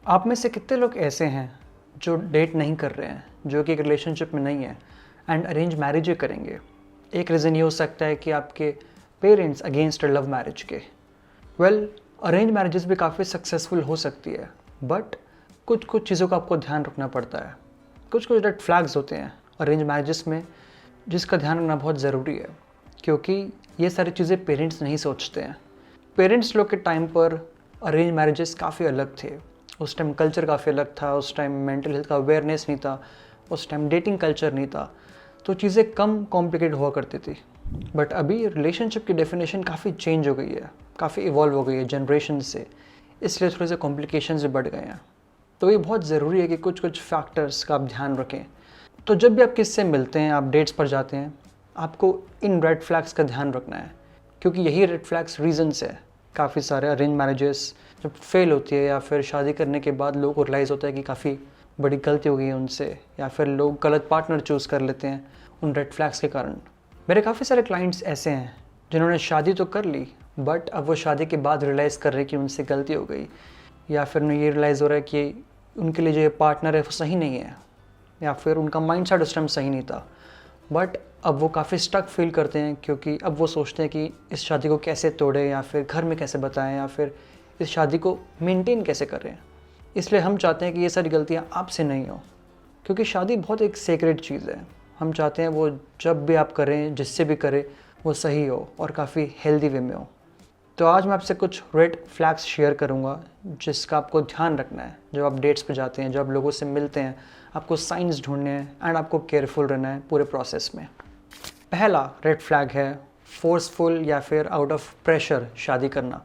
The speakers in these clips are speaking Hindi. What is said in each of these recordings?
आप में से कितने लोग ऐसे हैं जो डेट नहीं कर रहे हैं, जो कि एक रिलेशनशिप में नहीं है एंड अरेंज मैरिज ही करेंगे? एक रीज़न ये हो सकता है कि आपके पेरेंट्स अगेंस्ट लव मैरिज के। वेल, अरेंज मैरिजेस भी काफ़ी सक्सेसफुल हो सकती है, बट कुछ कुछ चीज़ों का आपको ध्यान रखना पड़ता है। कुछ कुछ रेड फ्लैग्स होते हैं अरेंज मैरिजेस में जिसका ध्यान रखना बहुत ज़रूरी है, क्योंकि ये सारी चीज़ें पेरेंट्स नहीं सोचते हैं। पेरेंट्स लोग के टाइम पर अरेंज मैरिजेस काफ़ी अलग थे। उस टाइम कल्चर काफ़ी अलग था, उस टाइम मेंटल हेल्थ का अवेयरनेस नहीं था, उस टाइम डेटिंग कल्चर नहीं था, तो चीज़ें कम कॉम्प्लिकेट हुआ करती थी। बट अभी रिलेशनशिप की डेफिनेशन काफ़ी चेंज हो गई है, काफ़ी इवॉल्व हो गई है जनरेशन से, इसलिए थोड़े से कॉम्प्लिकेशंस भी बढ़ गए हैं। तो ये बहुत ज़रूरी है कि कुछ कुछ फैक्टर्स का आप ध्यान रखें। तो जब भी आप किससे मिलते हैं, आप डेट्स पर जाते हैं, आपको इन रेड फ्लैग्स का ध्यान रखना है, क्योंकि यही रेड फ्लैग्स रीजंस है काफ़ी सारे अरेंज मैरिजेस जब फेल होती है या फिर शादी करने के बाद लोगों को रियलाइज़ होता है कि काफ़ी बड़ी गलती हो गई है उनसे, या फिर लोग गलत पार्टनर चूज़ कर लेते हैं उन रेड फ्लैग्स के कारण। मेरे काफ़ी सारे क्लाइंट्स ऐसे हैं जिन्होंने शादी तो कर ली, बट अब वो शादी के बाद रियलाइज़ कर रहे हैं कि उनसे गलती हो गई, या फिर उन्हें ये रियलाइज़ हो रहा है कि उनके लिए जो ये पार्टनर है वो सही नहीं है, या फिर उनका माइंड सेट उस टाइम सही नहीं था। बट अब वो काफ़ी स्टक फील करते हैं, क्योंकि अब वो सोचते हैं कि इस शादी को कैसे तोड़ें, या फिर घर में कैसे बताएं, या फिर इस शादी को मेंटेन कैसे करें। इसलिए हम चाहते हैं कि ये सारी गलतियाँ आपसे नहीं हो, क्योंकि शादी बहुत एक सेक्रेट चीज़ है। हम चाहते हैं वो जब भी आप करें, जिससे भी करें, वो सही हो और काफ़ी हेल्दी वे में हो। तो आज मैं आपसे कुछ रेड फ्लैग्स शेयर करूंगा जिसका आपको ध्यान रखना है जब आप डेट्स पे जाते हैं, जब आप लोगों से मिलते हैं। आपको साइंस ढूंढने हैं एंड आपको केयरफुल रहना है पूरे प्रोसेस में। पहला रेड फ्लैग है फोर्सफुल या फिर आउट ऑफ प्रेशर शादी करना।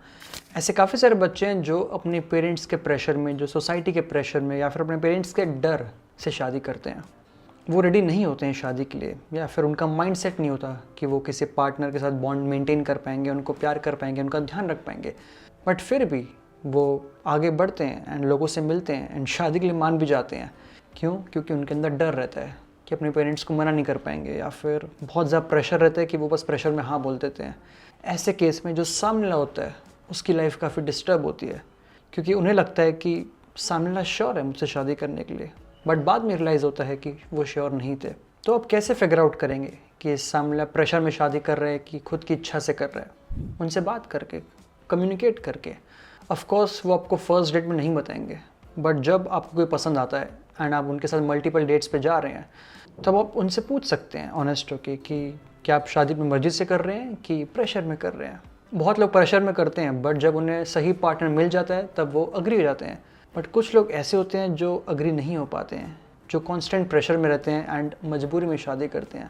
ऐसे काफ़ी सारे बच्चे हैं जो अपने पेरेंट्स के प्रेशर में, जो सोसाइटी के प्रेशर में, या फिर अपने पेरेंट्स के डर से शादी करते हैं। वो रेडी नहीं होते हैं शादी के लिए, या फिर उनका माइंड सेट नहीं होता कि वो किसी पार्टनर के साथ बॉन्ड मेंटेन कर पाएंगे, उनको प्यार कर पाएंगे, उनका ध्यान रख पाएंगे। बट फिर भी वो आगे बढ़ते हैं एंड लोगों से मिलते हैं एंड शादी के लिए मान भी जाते हैं। क्यों? क्योंकि उनके अंदर डर रहता है कि अपने पेरेंट्स को मना नहीं कर पाएंगे, या फिर बहुत ज़्यादा प्रेशर रहता है कि वो बस प्रेशर में हाँ बोल देते हैं। ऐसे केस में जो सामने वाला होता है उसकी लाइफ काफ़ी डिस्टर्ब होती है, क्योंकि उन्हें लगता है कि सामने वाला श्योर है मुझसे शादी करने के लिए, बट बाद में रियलाइज़ होता है कि वो श्योर नहीं थे। तो आप कैसे फिगर आउट करेंगे कि सामने वाला प्रेशर में शादी कर रहे हैं कि खुद की इच्छा से कर रहे हैं? उनसे बात करके, कम्युनिकेट करके। ऑफ कोर्स वो आपको फर्स्ट डेट में नहीं बताएंगे, बट जब आपको कोई पसंद आता है एंड आप उनके साथ मल्टीपल डेट्स पे जा रहे हैं, तब आप उनसे पूछ सकते हैं ऑनेस्ट होके कि क्या आप शादी अपनी मर्जी से कर रहे हैं कि प्रेशर में कर रहे हैं। बहुत लोग प्रेशर में करते हैं, बट जब उन्हें सही पार्टनर मिल जाता है तब वो अग्री हो जाते हैं। बट कुछ लोग ऐसे होते हैं जो अग्री नहीं हो पाते हैं, जो कांस्टेंट प्रेशर में रहते हैं एंड मजबूरी में शादी करते हैं।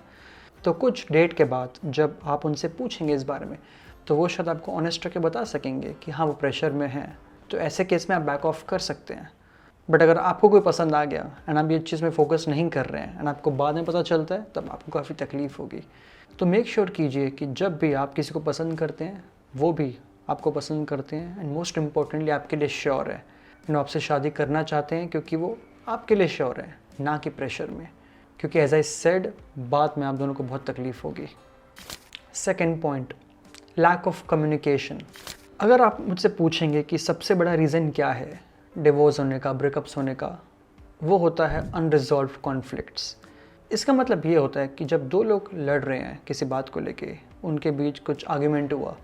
तो कुछ डेट के बाद जब आप उनसे पूछेंगे इस बारे में, तो वो शायद आपको ऑनेस्ट होकर बता सकेंगे कि हाँ वो प्रेशर में है। तो ऐसे केस में आप बैक ऑफ कर सकते हैं। बट अगर आपको कोई पसंद आ गया एंड आप ये चीज़ में फोकस नहीं कर रहे हैं एंड आपको बाद में पता चलता है, तब आपको काफ़ी तकलीफ़ होगी। तो मेक श्योर कीजिए कि जब भी आप किसी को पसंद करते हैं, वो भी आपको पसंद करते हैं एंड मोस्ट इम्पॉर्टेंटली आपके लिए श्योर है एंड आपसे शादी करना चाहते हैं, क्योंकि वो आपके लिए श्योर है, ना कि प्रेशर में। क्योंकि एज आई सेड, बाद में आप दोनों को बहुत तकलीफ़ होगी। Second point, lack of communication. अगर आप मुझसे पूछेंगे कि सबसे बड़ा रीज़न क्या है डिवोर्स होने का, ब्रेकअप्स होने का, वो होता है अनरिजॉल्व कॉन्फ्लिक्ट्स। इसका मतलब ये होता है कि जब दो लोग लड़ रहे हैं किसी बात को लेके, उनके बीच कुछ आर्ग्यूमेंट हुआ,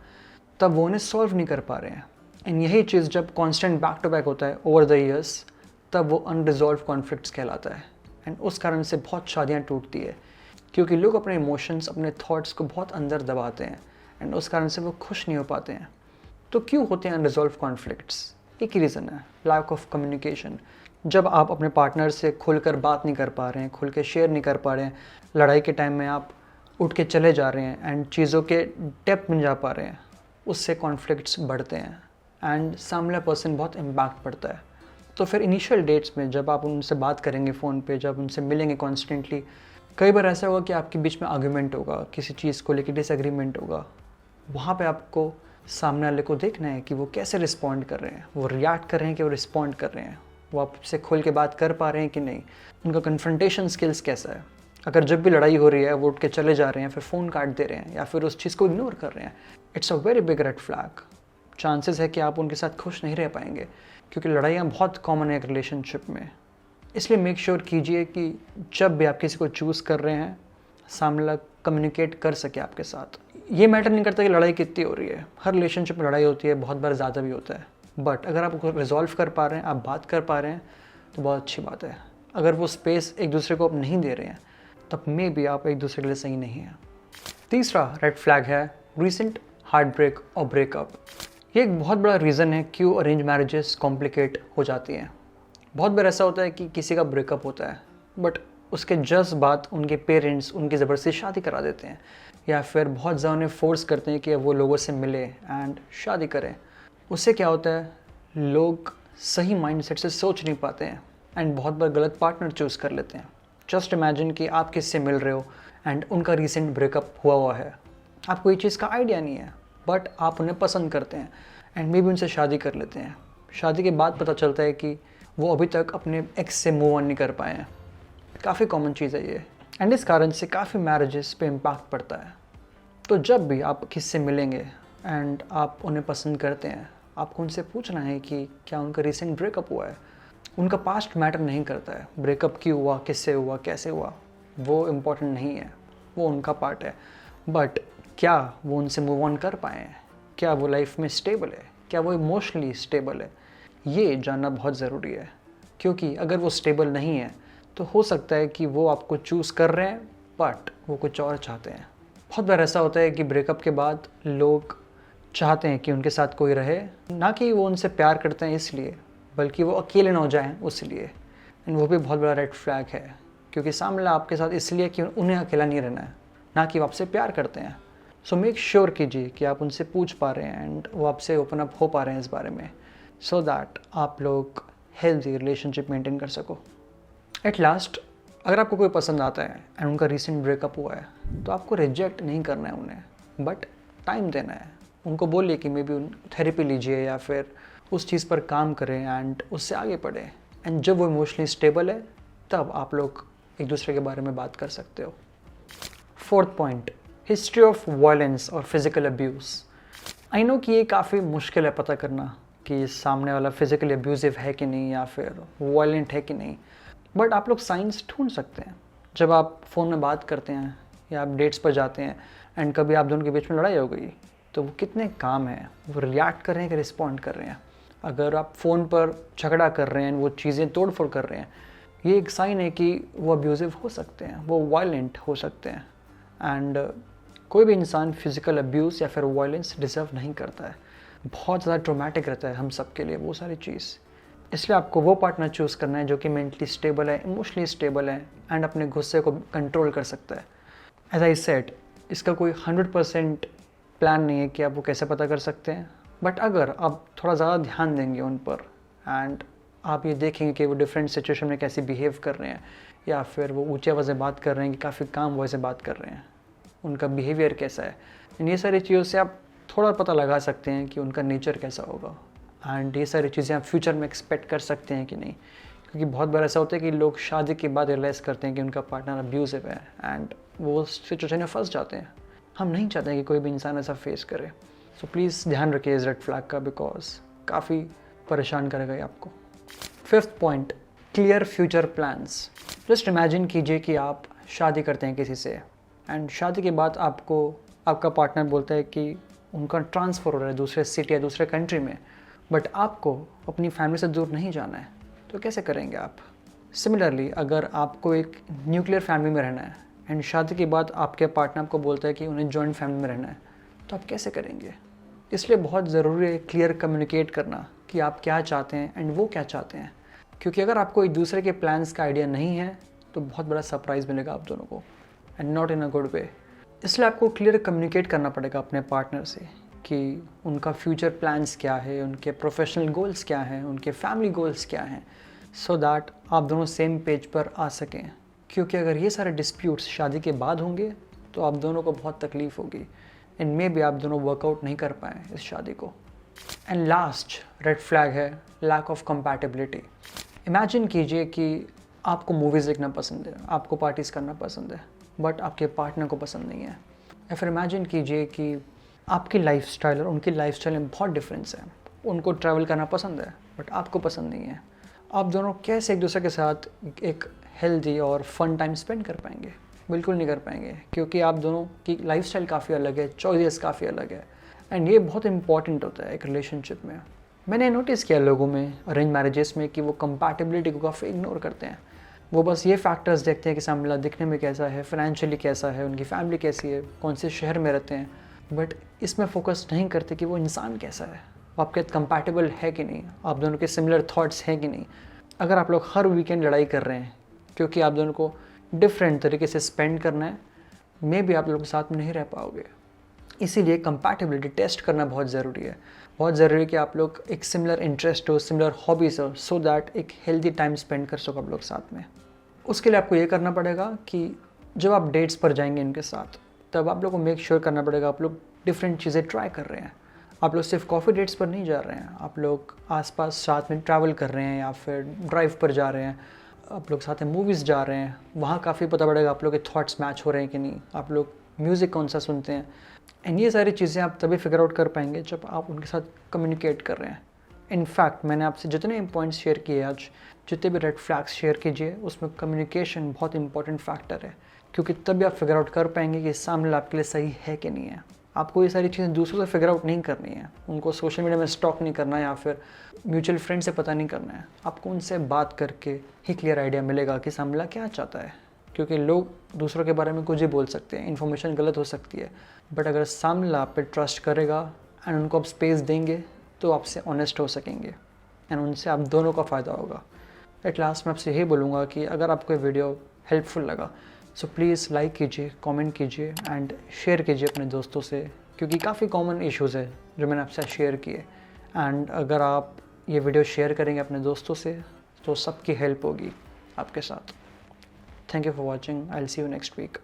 तब वो उन्हें सॉल्व नहीं कर पा रहे हैं। एंड यही चीज़ जब कांस्टेंट बैक टू बैक होता है ओवर द ईयर्स, तब वो अनरिजॉल्व कॉन्फ्लिक्ट्स कहलाता है। एंड उस कारण से बहुत शादियाँ टूटती है, क्योंकि लोग अपने इमोशंस, अपने थॉट्स को बहुत अंदर दबाते हैं एंड उस कारण से वो खुश नहीं हो पाते हैं। तो क्यों होते हैं अनरिजॉल्व कॉन्फ्लिक्ट्स? एक ही रीज़न है, लैक ऑफ कम्युनिकेशन। जब आप अपने पार्टनर से खुलकर बात नहीं कर पा रहे हैं, खुल के शेयर नहीं कर पा रहे हैं, लड़ाई के टाइम में आप उठ के चले जा रहे हैं एंड चीज़ों के डेप्थ में जा पा रहे हैं, उससे कॉन्फ्लिक्ट्स बढ़ते हैं एंड सामने पर्सन बहुत इम्पैक्ट पड़ता है। तो फिर इनिशियल डेट्स में जब आप उनसे बात करेंगे फ़ोन पे, जब उनसे मिलेंगे कॉन्स्टेंटली, कई बार ऐसा होगा कि आपके बीच में आर्ग्यूमेंट होगा, किसी चीज़ को लेकर डिसएग्रीमेंट होगा। वहाँ पे आपको सामने वाले को देखना है कि वो कैसे रिस्पॉन्ड कर रहे हैं, वो रिएक्ट कर रहे हैं कि वो रिस्पॉन्ड कर रहे हैं, वो आपसे खुल के बात कर पा रहे हैं कि नहीं, उनका कन्फ्रंटेशन स्किल्स कैसा है। अगर जब भी लड़ाई हो रही है वो उठ के चले जा रहे हैं, फिर फ़ोन काट दे रहे हैं, या फिर उस चीज़ को इग्नोर कर रहे हैं, it's a very big red flag. Chances है कि आप उनके साथ खुश नहीं रह पाएंगे, क्योंकि लड़ाइयाँ बहुत कॉमन है एक रिलेशनशिप में। इसलिए मेक श्योर कीजिए कि जब भी आप किसी को चूज़ कर रहे हैं, सामने वाला कम्युनिकेट कर सके आपके साथ। ये मैटर नहीं करता कि लड़ाई कितनी हो रही है, हर रिलेशनशिप में लड़ाई होती है, बहुत बार ज़्यादा भी होता है, बट अगर आप उसको रिजॉल्व कर पा रहे हैं, आप बात कर पा रहे हैं, तो बहुत अच्छी बात है। अगर वो स्पेस एक दूसरे को आप नहीं दे रहे हैं, तब मे भी आप एक दूसरे के लिए सही नहीं हैं। तीसरा रेड फ्लैग है रिसेंट हार्ट ब्रेक और ब्रेकअप। ये एक बहुत बड़ा रीज़न है क्यों अरेंज मैरिजेस कॉम्प्लिकेट हो जाती हैं। बहुत बार ऐसा होता है कि किसी का ब्रेकअप होता है, बट उसके जस्ट बाद उनके पेरेंट्स उनकी ज़बरदस्ती शादी करा देते हैं, या फिर बहुत ज़्यादा उन्हें फोर्स करते हैं कि वो लोगों से मिले एंड शादी करें। उससे क्या होता है, लोग सही माइंडसेट से सोच नहीं पाते हैं एंड बहुत बार गलत पार्टनर चूज़ कर लेते हैं। जस्ट इमेजिन कि आप किससे मिल रहे हो एंड उनका रिसेंट ब्रेकअप हुआ है, आपको ये चीज़ का आइडिया नहीं है, बट आप उन्हें पसंद करते हैं एंड मे भी उनसे शादी कर लेते हैं। शादी के बाद पता चलता है कि वो अभी तक अपने एक्स से मूव ऑन नहीं कर पाए हैं। काफ़ी कॉमन चीज़ है ये, एंड इस कारण से काफ़ी मैरिजेस पे इम्पैक्ट पड़ता है। तो जब भी आप किससे मिलेंगे एंड आप उन्हें पसंद करते हैं, आपको उनसे पूछना है कि क्या उनका रिसेंट ब्रेकअप हुआ है। उनका पास्ट मैटर नहीं करता है, ब्रेकअप क्यों हुआ, किससे हुआ, कैसे हुआ, वो इम्पोर्टेंट नहीं है, वो उनका पार्ट है। बट क्या वो उनसे मूव ऑन कर पाए हैं, क्या वो लाइफ में स्टेबल है, क्या वो इमोशनली स्टेबल है, ये जानना बहुत ज़रूरी है। क्योंकि अगर वो स्टेबल नहीं है तो हो सकता है कि वो आपको चूज़ कर रहे हैं बट वो कुछ और चाहते हैं। बहुत बार ऐसा होता है कि ब्रेकअप के बाद लोग चाहते हैं कि उनके साथ कोई रहे, ना कि वो उनसे प्यार करते हैं इसलिए, बल्कि वो अकेले ना हो जाएं उसलिए। एंड वो भी बहुत बड़ा रेड फ्लैग है, क्योंकि सामने वाला आपके साथ इसलिए कि उन्हें अकेला नहीं रहना है, ना कि वो आपसे प्यार करते हैं। सो मेक श्योर कीजिए कि आप उनसे पूछ पा रहे हैं एंड वो आपसे ओपन अप हो पा रहे हैं इस बारे में, सो दैट आप लोग हेल्दी रिलेशनशिप मेंटेन कर सको। एट लास्ट, अगर आपको कोई पसंद आता है एंड उनका रिसेंट ब्रेकअप हुआ है, तो आपको रिजेक्ट नहीं करना है उन्हें, बट टाइम देना है। उनको बोलिए कि मे बी थेरेपी लीजिए या फिर उस चीज़ पर काम करें एंड उससे आगे बढ़ें। एंड जब वो इमोशनली स्टेबल है, तब आप लोग एक दूसरे के बारे में बात कर सकते हो। Fourth point, history of violence और फिज़िकल अब्यूज़। आई नो कि ये काफ़ी मुश्किल है पता करना कि सामने वाला फिज़िकली अब्यूज़िव है कि नहीं या फिर वायलेंट है कि नहीं, बट आप लोग साइंस ढूंढ सकते हैं। जब आप फ़ोन में बात करते हैं या आप डेट्स पर जाते हैं एंड कभी आप दोनों के बीच में लड़ाई हो गई, तो वो कितने काम हैं, वो रिएक्ट कर रहे हैं कि रिस्पॉन्ड कर रहे हैं। अगर आप फ़ोन पर झगड़ा कर रहे हैं, वो चीज़ें तोड़ फोड़ कर रहे हैं, ये एक साइन है कि वो अब्यूज़िव हो सकते हैं, वो वायलेंट हो सकते हैं। एंड कोई भी इंसान फिज़िकल अब्यूज़ या फिर वायलेंस डिज़र्व नहीं करता है। बहुत ज़्यादा ट्रॉमेटिक रहता है हम सब के लिए वो सारी चीज़। इसलिए आपको वो पार्टनर चूज़ करना है जो कि मेंटली स्टेबल है, इमोशनली स्टेबल है एंड अपने गुस्से को कंट्रोल कर सकता है। एज आई सेड, इसका कोई 100% प्लान नहीं है कि आप वो कैसे पता कर सकते हैं, बट अगर आप थोड़ा ज़्यादा ध्यान देंगे उन पर एंड आप ये देखेंगे कि वो डिफरेंट सिचुएशन में कैसे बिहेव कर रहे हैं, या फिर वो ऊँचे आवाज़ से बात कर रहे हैं कि काफ़ी काम वॉइस से बात कर रहे हैं, उनका बिहेवियर कैसा है, इन ये सारी चीज़ों से आप थोड़ा पता लगा सकते हैं कि उनका नेचर कैसा होगा। एंड ये सारी चीज़ें आप फ्यूचर में एक्सपेक्ट कर सकते हैं कि नहीं, क्योंकि बहुत बार ऐसा होता है कि लोग शादी के बाद रियलाइज़ करते हैं कि उनका पार्टनर अब्यूज़िव है एंड वो सिचुएशन में फंस जाते हैं। हम नहीं चाहते कि कोई भी इंसान ऐसा फेस करे। सो प्लीज़ ध्यान रखिए इस रेड फ्लैग का, बिकॉज काफ़ी परेशान करेगा ये आपको। Fifth point, clear future plans. Just imagine कीजिए कि आप शादी करते हैं किसी से एंड शादी के बाद आपको आपका पार्टनर बोलता है कि उनका ट्रांसफ़र हो रहा है दूसरे सिटी या दूसरे कंट्री में, बट आपको अपनी फैमिली से दूर नहीं जाना है, तो कैसे करेंगे आप? सिमिलरली, अगर आपको एक न्यूक्लियर फैमिली में रहना है एंड शादी के बाद आपके पार्टनर आपको बोलता है कि उन्हें जॉइंट फैमिली में रहना है, तो आप कैसे करेंगे? इसलिए बहुत ज़रूरी है क्लियर कम्युनिकेट करना कि आप क्या चाहते हैं एंड वो क्या चाहते हैं, क्योंकि अगर आपको एक दूसरे के प्लान्स का आइडिया नहीं है तो बहुत बड़ा सरप्राइज़ मिलेगा आप दोनों को, and not in a good way. इसलिए आपको क्लियर कम्युनिकेट करना पड़ेगा अपने पार्टनर से कि उनका फ्यूचर प्लान्स क्या है, उनके प्रोफेशनल गोल्स क्या हैं, उनके फैमिली गोल्स क्या हैं, सो दैट आप दोनों सेम पेज पर आ सकें। क्योंकि अगर ये सारे डिस्प्यूट्स शादी के बाद होंगे तो आप दोनों को बहुत तकलीफ़ होगी, एंड मे भी आप दोनों वर्कआउट नहीं कर पाएँ इस शादी को। एंड लास्ट रेड फ्लैग है लैक ऑफ कंपैटिबिलिटी। इमेजिन कीजिए कि आपको मूवीज़ देखना पसंद है, आपको पार्टीज़ करना पसंद है, बट आपके पार्टनर को पसंद नहीं है। या फिर इमेजिन कीजिए कि आपकी लाइफस्टाइल और उनकी लाइफस्टाइल में बहुत डिफरेंस है, उनको ट्रैवल करना पसंद है बट आपको पसंद नहीं है, आप दोनों कैसे एक दूसरे के साथ एक हेल्दी और फन टाइम स्पेंड कर पाएंगे? बिल्कुल नहीं कर पाएंगे, क्योंकि आप दोनों की लाइफस्टाइल काफ़ी अलग है, चॉइसेस काफ़ी अलग है। एंड ये बहुत इंपॉर्टेंट होता है एक रिलेशनशिप में। मैंने नोटिस किया लोगों में, अरेंज मैरिजेस में, कि वो कंपैटिबिलिटी को काफ़ी इग्नोर करते हैं। वो बस ये फैक्टर्स देखते हैं कि सामने वाला दिखने में कैसा है, फाइनेंशियली कैसा है, उनकी फैमिली कैसी है, कौन से शहर में रहते हैं, बट इसमें फोकस नहीं करते कि वो इंसान कैसा है, आपके कंपैटिबल है कि नहीं, आप दोनों के सिमिलर थॉट्स हैं कि नहीं। अगर आप लोग हर वीकेंड लड़ाई कर रहे हैं क्योंकि आप दोनों को डिफरेंट तरीके से स्पेंड करना है, मे भी आप लोग साथ में नहीं रह पाओगे। इसीलिए कंपैटिबिलिटी टेस्ट करना बहुत ज़रूरी है। बहुत ज़रूरी है कि आप लोग एक सिमिलर इंटरेस्ट हो, सिमिलर हॉबीज़ हो, सो दैट एक हेल्दी टाइम स्पेंड कर सको आप लोग साथ में। उसके लिए आपको ये करना पड़ेगा कि जब आप डेट्स पर जाएंगे इनके साथ, तब आप लोग को मेक श्योर करना पड़ेगा आप लोग डिफरेंट चीज़ें ट्राई कर रहे हैं। आप लोग सिर्फ कॉफ़ी डेट्स पर नहीं जा रहे हैं, आप लोग आसपास साथ में ट्रैवल कर रहे हैं या फिर ड्राइव पर जा रहे हैं, आप लोग साथ में मूवीज़ जा रहे हैं। वहाँ काफ़ी पता पड़ेगा आप लोग के थॉट्स मैच हो रहे हैं कि नहीं, आप लोग म्यूज़िक कौन सा सुनते हैं। एंड ये सारी चीज़ें आप तभी फिगर आउट कर पाएंगे जब आप उनके साथ कम्युनिकेट कर रहे हैं। इनफैक्ट मैंने आपसे जितने पॉइंट्स शेयर किए आज, जितने भी रेड फ्लैग्स शेयर कीजिए, उसमें कम्युनिकेशन बहुत इंपॉर्टेंट फैक्टर है, क्योंकि तभी आप फिगर आउट कर पाएंगे कि सामने आपके लिए सही है कि नहीं है। आपको ये सारी चीज़ें दूसरों से फिगर आउट नहीं करनी है, उनको सोशल मीडिया में स्टॉक नहीं करना है या फिर म्यूचुअल फ्रेंड से पता नहीं करना है। आपको उनसे बात करके ही क्लियर आइडिया मिलेगा कि सामने वाला क्या चाहता है, क्योंकि लोग दूसरों के बारे में कुछ ही बोल सकते हैं, इन्फॉर्मेशन गलत हो सकती है। बट अगर सामने वाला आप पे ट्रस्ट करेगा एंड उनको आप स्पेस देंगे तो आपसे ऑनेस्ट हो सकेंगे एंड उनसे आप दोनों का फ़ायदा होगा। एट लास्ट मैं आपसे यही बोलूँगा कि अगर आपको ये वीडियो हेल्पफुल लगा सो प्लीज़ लाइक कीजिए, कमेंट कीजिए एंड शेयर कीजिए अपने दोस्तों से, क्योंकि काफ़ी कॉमन इश्यूज़ है जो मैंने आपसे शेयर किए। एंड अगर आप ये वीडियो शेयर करेंगे अपने दोस्तों से तो सबकी हेल्प होगी आपके साथ। Thank you for watching, I will see you next week.